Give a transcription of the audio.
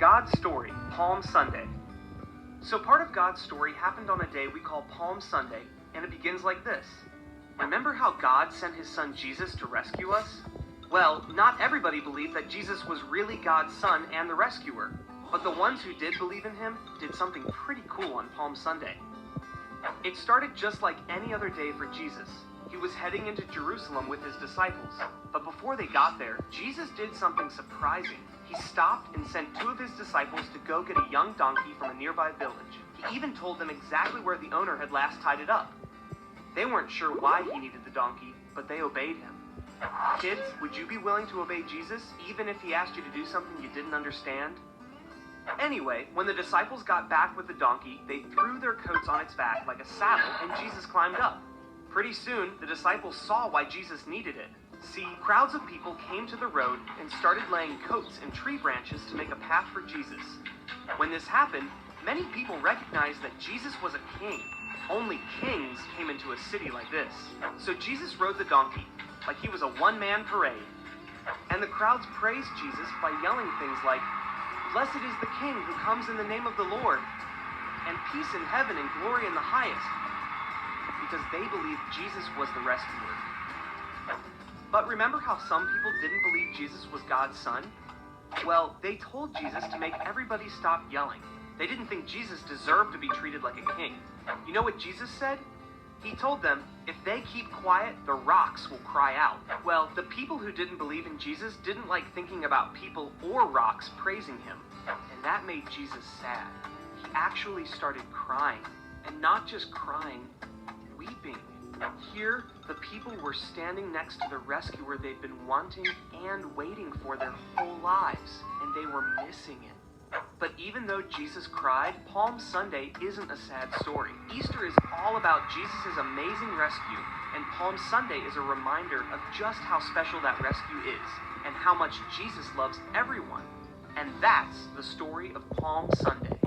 God's story, Palm Sunday. So part of God's story happened on a day we call Palm Sunday, and it begins like this. Remember how God sent his son Jesus to rescue us? Well, not everybody believed that Jesus was really God's son and the rescuer, but the ones who did believe in him did something pretty cool on Palm Sunday. It started just like any other day for Jesus. He was heading into Jerusalem with his disciples, but before they got there, Jesus did something surprising. He stopped and sent two of his disciples to go get a young donkey from a nearby village. He even told them exactly where the owner had last tied it up. They weren't sure why he needed the donkey, but they obeyed him. Kids, would you be willing to obey Jesus, even if he asked you to do something you didn't understand? Anyway, when the disciples got back with the donkey, they threw their coats on its back like a saddle, and Jesus climbed up. Pretty soon, the disciples saw why Jesus needed it. See, crowds of people came to the road and started laying coats and tree branches to make a path for Jesus. When this happened, many people recognized that Jesus was a king. Only kings came into a city like this. So Jesus rode the donkey, like he was a one-man parade. And the crowds praised Jesus by yelling things like, "Blessed is the King who comes in the name of the Lord," and "Peace in heaven and glory in the highest," because they believed Jesus was the rescuer. But remember how some people didn't believe Jesus was God's son? Well, they told Jesus to make everybody stop yelling. They didn't think Jesus deserved to be treated like a king. You know what Jesus said? He told them, if they keep quiet, the rocks will cry out. Well, the people who didn't believe in Jesus didn't like thinking about people or rocks praising him. And that made Jesus sad. He actually started crying. And not just crying, weeping. Here, the people were standing next to the rescuer they'd been wanting and waiting for their whole lives, and they were missing it. But even though Jesus cried, Palm Sunday isn't a sad story. Easter is all about Jesus' amazing rescue, and Palm Sunday is a reminder of just how special that rescue is, and how much Jesus loves everyone. And that's the story of Palm Sunday.